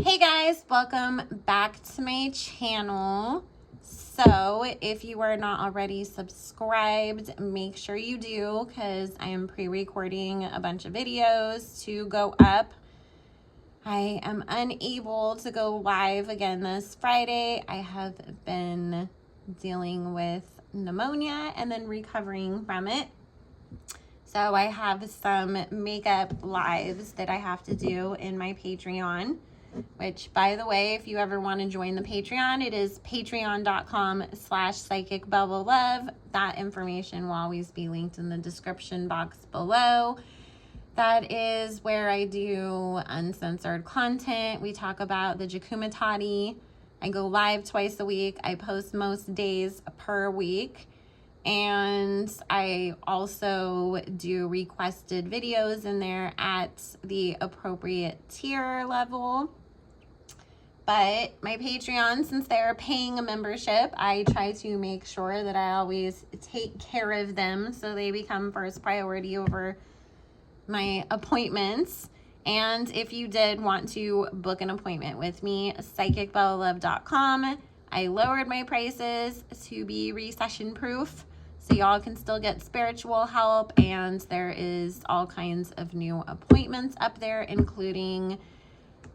Hey guys, welcome back to my channel. So if you are not already subscribed, make sure you do, because I am pre-recording a bunch of videos to go up. I am unable to go live again this Friday. I have been dealing with pneumonia and then recovering from it. So I have some makeup lives that I have to do in my Patreon, which, by the way, if you ever want to join the Patreon, it is patreon.com/psychicbubblelove. That information will always be linked in the description box below. That is where I do uncensored content. We talk about the Jakumatati. I go live twice a week. I post most days per week. And I also do requested videos in there at the appropriate tier level. But my Patreon, since they're paying a membership, I try to make sure that I always take care of them so they become first priority over my appointments. And if you did want to book an appointment with me, psychicbubblelove.com. I lowered my prices to be recession proof, so y'all can still get spiritual help, and there is all kinds of new appointments up there, including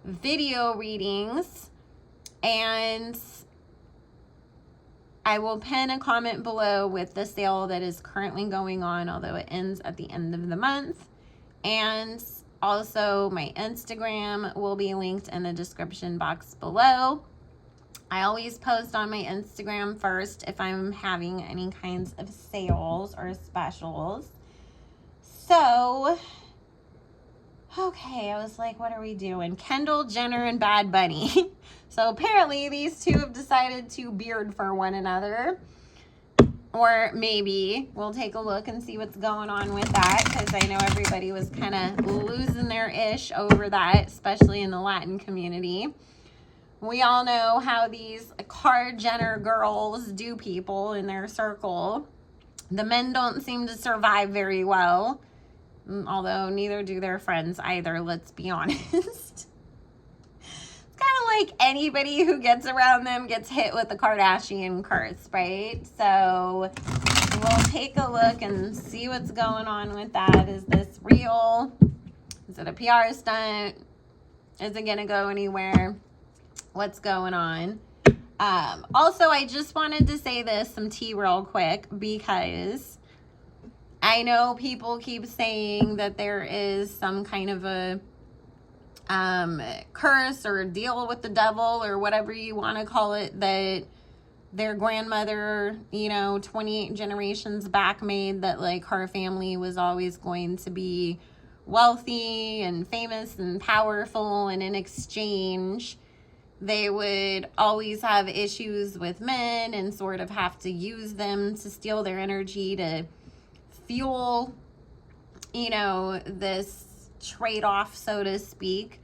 video readings. And I will pin a comment below with the sale that is currently going on, although it ends at the end of the month. And also my Instagram will be linked in the description box below. I always post on my Instagram first if I'm having any kinds of sales or specials. So, okay, I was like, what are we doing? Kendall, Jenner, and Bad Bunny. So apparently these two have decided to beard for one another. Or maybe we'll take a look and see what's going on with that, because I know everybody was kind of losing their ish over that, especially in the Latin community. We all know how these Jenner girls do people in their circle. The men don't seem to survive very well, although neither do their friends either, let's be honest. It's kind of like anybody who gets around them gets hit with the Kardashian curse, right? So we'll take a look and see what's going on with that. Is this real? Is it a PR stunt? Is it going to go anywhere? What's going on? Also, I just wanted to say some tea real quick, because I know people keep saying that there is some kind of a curse or deal with the devil or whatever you want to call it, that their grandmother, 28 generations back made, that like her family was always going to be wealthy and famous and powerful, and in exchange they would always have issues with men and sort of have to use them to steal their energy to fuel, this trade-off, so to speak.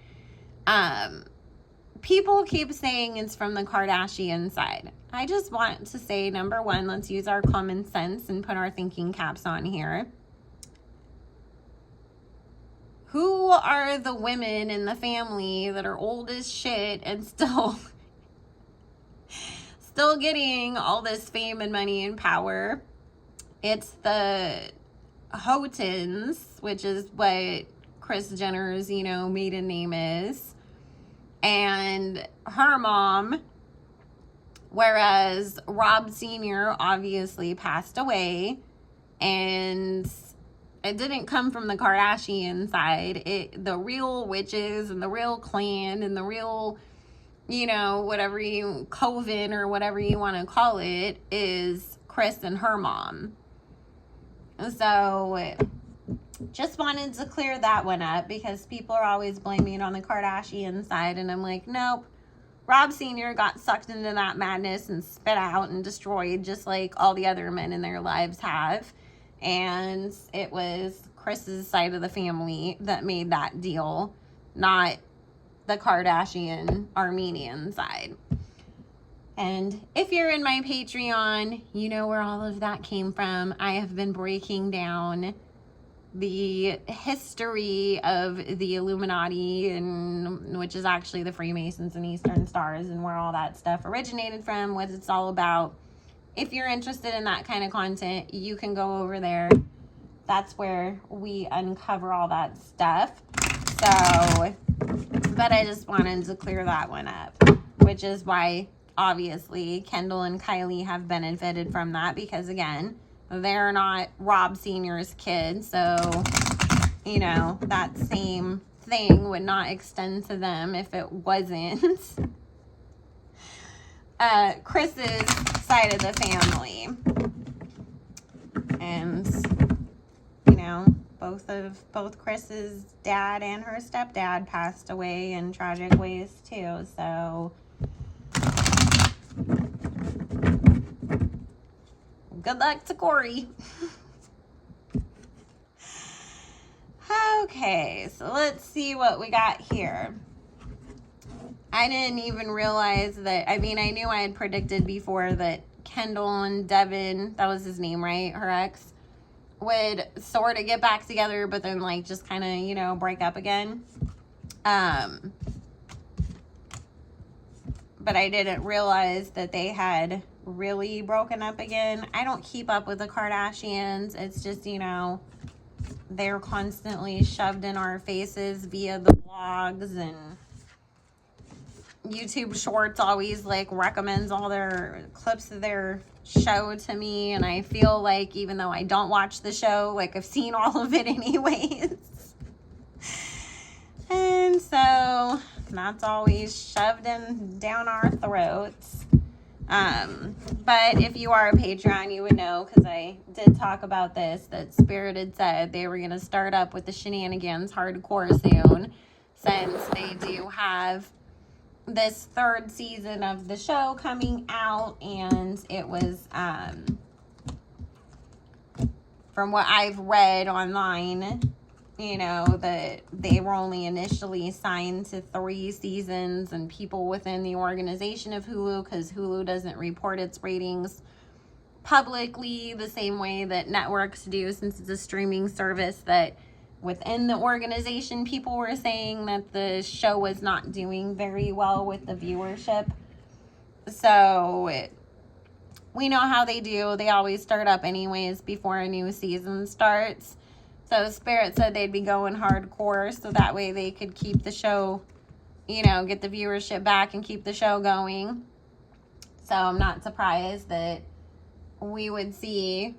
People keep saying it's from the Kardashian side. I just want to say, number one, let's use our common sense and put our thinking caps on here. Who are the women in the family that are old as shit and still getting all this fame and money and power? It's the Houghtons, which is what Kris Jenner's, maiden name is, and her mom, whereas Rob Sr. obviously passed away, and it didn't come from the Kardashian side. The real witches and the real clan and the real, whatever coven or whatever you want to call it, is Kris and her mom. So just wanted to clear that one up, because people are always blaming it on the Kardashian side, and I'm like, nope. Rob Sr. got sucked into that madness and spit out and destroyed, just like all the other men in their lives have. And it was Kris's side of the family that made that deal, not the Kardashian Armenian side. And if you're in my Patreon, you know where all of that came from. I have been breaking down the history of the Illuminati, and which is actually the Freemasons and Eastern Stars, and where all that stuff originated from, what it's all about. If you're interested in that kind of content, you can go over there. That's where we uncover all that stuff. So, but I just wanted to clear that one up, which is why obviously Kendall and Kylie have benefited from that, because again, they're not Rob Sr.'s kids, so you know that same thing would not extend to them if it wasn't Chris's side of the family. And you know, both Chris's dad and her stepdad passed away in tragic ways too, so good luck to Corey. Okay, so let's see what we got here. I didn't even realize that, I mean, I knew I had predicted before that Kendall and Devin, that was his name, right? Her ex, would sort of get back together, but then like just kind of, you know, break up again. But I didn't realize that they had really broken up again. I don't keep up with the Kardashians. It's just, you know, they're constantly shoved in our faces via the blogs, and YouTube Shorts always like recommends all their clips of their show to me, and I feel like even though I don't watch the show, like I've seen all of it anyways. And so that's always shoved in down our throats. But if you are a Patreon, you would know, because I did talk about this, that Spirit had said they were going to start up with the shenanigans hardcore soon, since they do have this third season of the show coming out. And it was, from what I've read online, you know, that they were only initially signed to 3 seasons, and people within the organization of Hulu, because Hulu doesn't report its ratings publicly the same way that networks do, since it's a streaming service, that within the organization people were saying that the show was not doing very well with the viewership. So we know how they do. They always start up anyways before a new season starts. So Spirit said they'd be going hardcore, so that way they could keep the show, you know, get the viewership back and keep the show going. So I'm not surprised that we would see,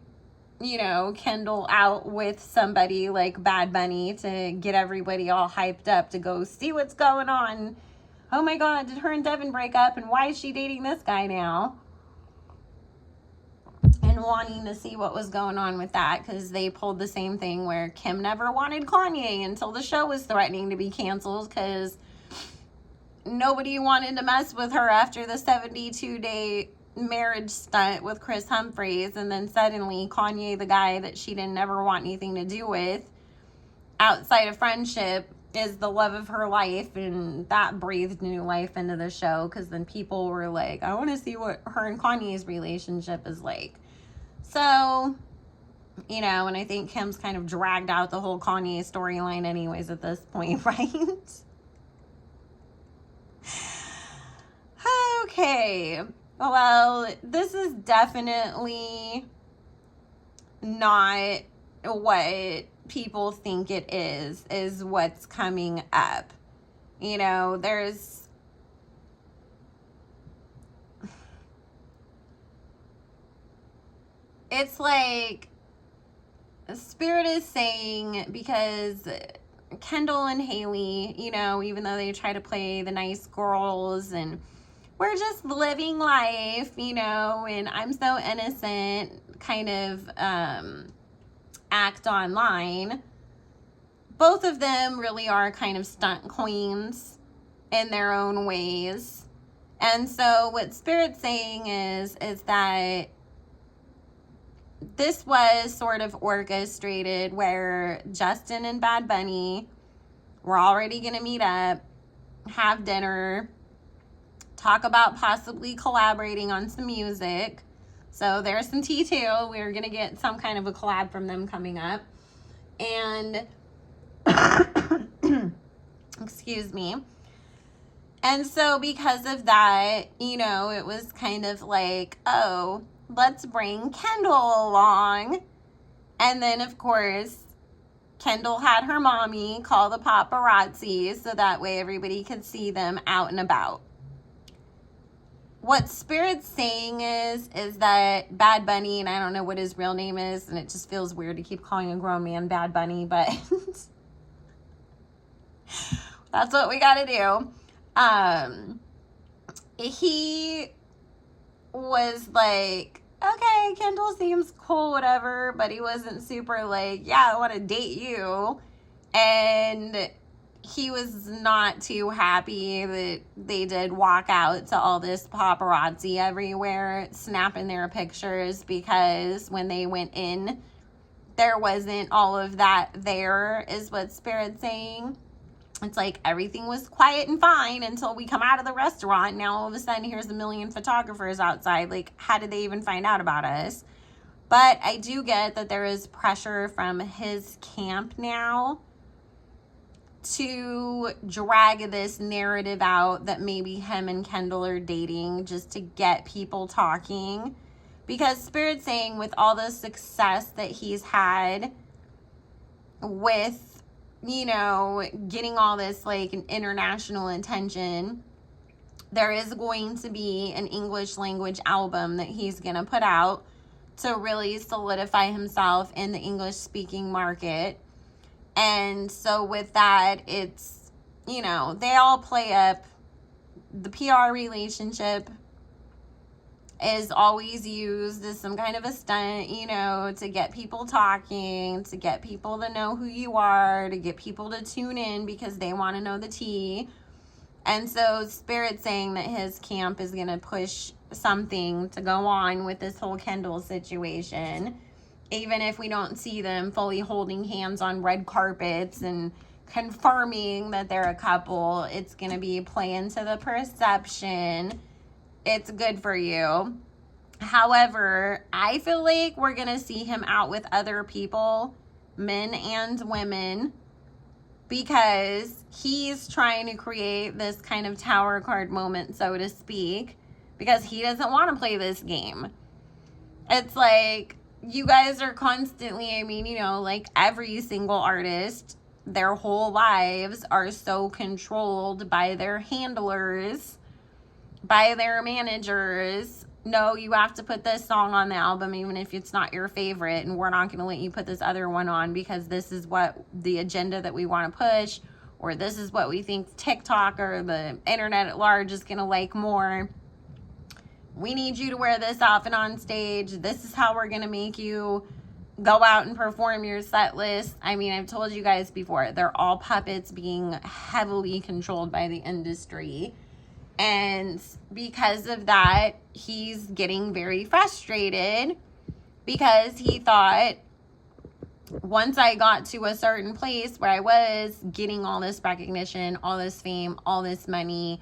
you know, Kendall out with somebody like Bad Bunny to get everybody all hyped up to go see what's going on. Oh my God, did her and Devin break up? And why is she dating this guy now? And wanting to see what was going on with that, because they pulled the same thing where Kim never wanted Kanye until the show was threatening to be canceled, because nobody wanted to mess with her after the 72-day marriage stunt with Chris Humphries. And then suddenly Kanye, the guy that she didn't ever want anything to do with outside of friendship, is the love of her life, and that breathed new life into the show, because then people were like, I want to see what her and Kanye's relationship is like. So, you know, and I think Kim's kind of dragged out the whole Kanye storyline anyways at this point, right? Okay, well, this is definitely not what people think it is what's coming up. You know, there's it's like Spirit is saying, because Kendall and Haley, you know, even though they try to play the nice girls and we're just living life, you know, and I'm so innocent kind of act online, both of them really are kind of stunt queens in their own ways. And so what Spirit's saying is that this was sort of orchestrated, where Justin and Bad Bunny were already going to meet up, have dinner, talk about possibly collaborating on some music. So there's some tea too. We're going to get some kind of a collab from them coming up. And excuse me. And so because of that, you know, it was kind of like, oh, let's bring Kendall along. And then, of course, Kendall had her mommy call the paparazzi so that way everybody could see them out and about. What Spirit's saying is that Bad Bunny, and I don't know what his real name is, and it just feels weird to keep calling a grown man Bad Bunny, but that's what we got to do. He was like, okay, Kendall seems cool, whatever, but he wasn't super like, yeah, I want to date you. And he was not too happy that they did walk out to all this paparazzi everywhere, snapping their pictures, because when they went in, there wasn't all of that there, is what Spirit's saying. It's like everything was quiet and fine until we come out of the restaurant. Now all of a sudden here's a million photographers outside. Like, how did they even find out about us? But I do get that there is pressure from his camp now to drag this narrative out that maybe him and Kendall are dating, just to get people talking. Because Spirit's saying with all the success that he's had with, you know, getting all this like international attention, there is going to be an English language album that he's going to put out to really solidify himself in the English speaking market. And so with that, it's, you know, they all play up. The PR relationship is always used as some kind of a stunt, you know, to get people talking, to get people to know who you are, to get people to tune in because they want to know the tea. And so Spirit's saying that his camp is going to push something to go on with this whole Kendall situation, even if we don't see them fully holding hands on red carpets and confirming that they're a couple. It's going to be playing to the perception. It's good for you. However, I feel like we're going to see him out with other people, men and women, because he's trying to create this kind of tower card moment, so to speak, because he doesn't want to play this game. It's like, you guys are constantly, I mean, you know, like every single artist, their whole lives are so controlled by their handlers, by their managers. No, you have to put this song on the album even if it's not your favorite, and we're not going to let you put this other one on because this is what the agenda that we want to push, or this is what we think TikTok or the internet at large is going to like more. We need you to wear this outfit on stage. This is how we're going to make you go out and perform your set list. I mean, I've told you guys before, they're all puppets being heavily controlled by the industry. And because of that, he's getting very frustrated because he thought, once I got to a certain place where I was getting all this recognition, all this fame, all this money,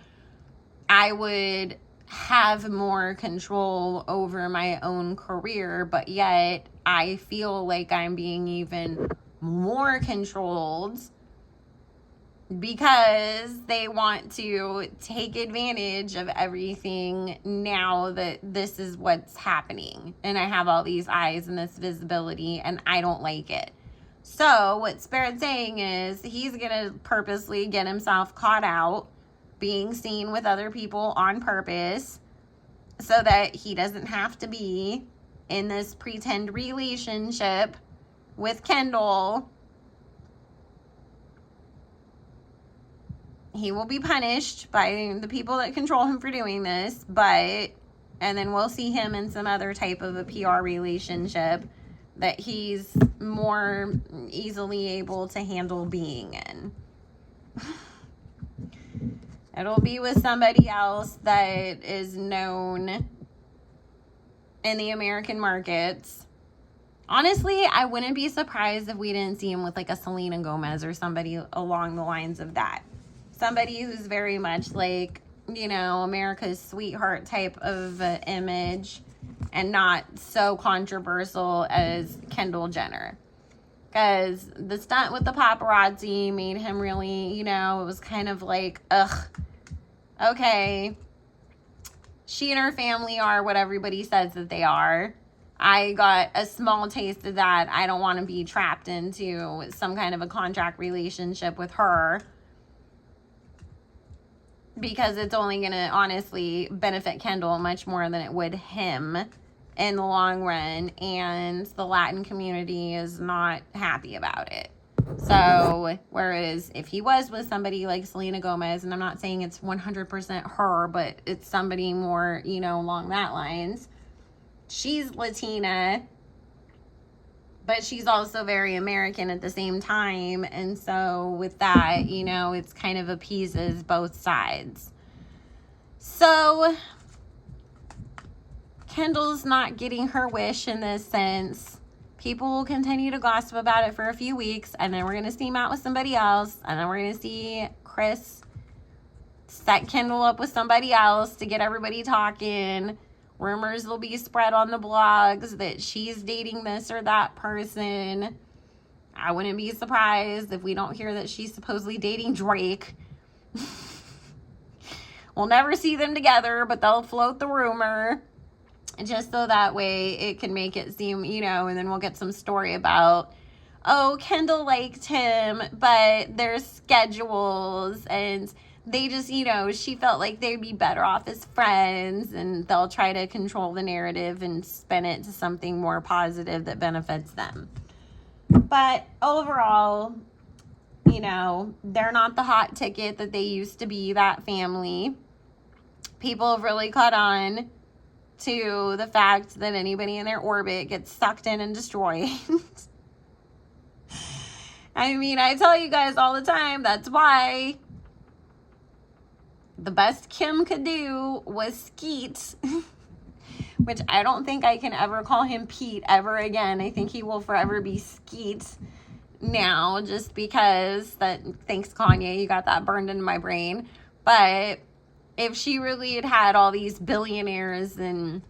I would have more control over my own career. But yet I feel like I'm being even more controlled because they want to take advantage of everything now that this is what's happening. And I have all these eyes and this visibility, and I don't like it. So what Spirit's saying is he's going to purposely get himself caught out being seen with other people on purpose so that he doesn't have to be in this pretend relationship with Kendall. He will be punished by the people that control him for doing this, and then we'll see him in some other type of a PR relationship that he's more easily able to handle being in. It'll be with somebody else that is known in the American markets. Honestly, I wouldn't be surprised if we didn't see him with like a Selena Gomez or somebody along the lines of that. Somebody who's very much like, you know, America's sweetheart type of image and not so controversial as Kendall Jenner. Because the stunt with the paparazzi made him really, you know, it was kind of like, ugh, okay. She and her family are what everybody says that they are. I got a small taste of that. I don't want to be trapped into some kind of a contract relationship with her, because it's only going to honestly benefit Kendall much more than it would him in the long run, and the Latin community is not happy about it. So, whereas if he was with somebody like Selena Gomez, and I'm not saying it's 100% her, but it's somebody more, you know, along that lines. She's Latina, but she's also very American at the same time. And so with that, you know, it's kind of appeases both sides. So Kendall's not getting her wish in this sense. People will continue to gossip about it for a few weeks, and then we're going to see him out with somebody else, and then we're going to see Chris set Kendall up with somebody else to get everybody talking. Rumors will be spread on the blogs that she's dating this or that person. I wouldn't be surprised if we don't hear that she's supposedly dating Drake. We'll never see them together, but they'll float the rumor, just so that way it can make it seem, you know, and then we'll get some story about, oh, Kendall liked him, but their schedules, and they just, you know, she felt like they'd be better off as friends, and they'll try to control the narrative and spin it to something more positive that benefits them. But overall, you know, they're not the hot ticket that they used to be, that family. People have really caught on to the fact that anybody in their orbit gets sucked in and destroyed. I mean, I tell you guys all the time, that's why the best Kim could do was Skeet, which I don't think I can ever call him Pete ever again. I think he will forever be Skeet now, just because that, thanks Kanye, you got that burned into my brain. But if she really had had all these billionaires and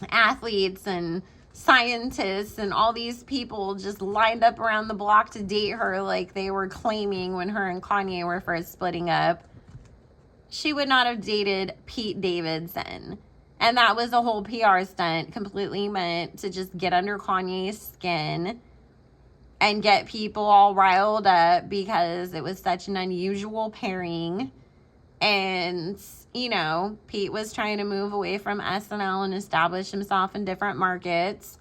athletes and scientists and all these people just lined up around the block to date her like they were claiming when her and Kanye were first splitting up, she would not have dated Pete Davidson. And that was a whole PR stunt completely meant to just get under Kanye's skin and get people all riled up because it was such an unusual pairing. And, you know, Pete was trying to move away from SNL and establish himself in different markets.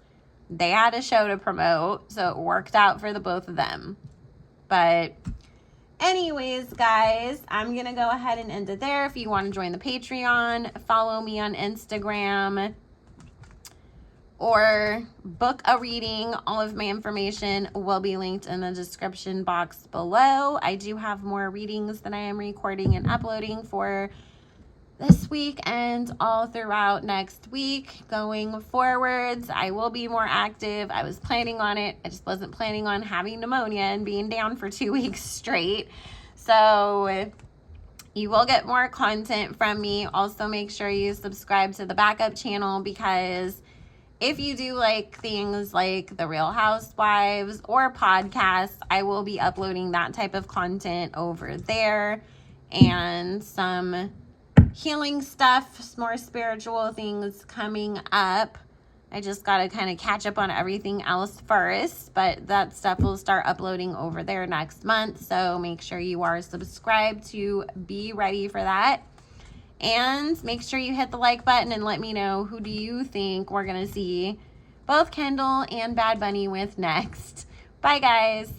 They had a show to promote, so it worked out for the both of them. But anyways, guys, I'm going to go ahead and end it there. If you want to join the Patreon, follow me on Instagram, or book a reading. All of my information will be linked in the description box below. I do have more readings that I am recording and uploading for this week and all throughout next week. Going forwards, I will be more active. I was planning on it. I just wasn't planning on having pneumonia and being down for 2 weeks straight. So you will get more content from me. Also, make sure you subscribe to the backup channel, because if you do like things like The Real Housewives or podcasts, I will be uploading that type of content over there, and some healing stuff, more spiritual things coming up. I just got to kind of catch up on everything else first, but that stuff will start uploading over there next month. So make sure you are subscribed to be ready for that. And make sure you hit the like button and let me know, who do you think we're going to see both Kendall and Bad Bunny with next. Bye, guys.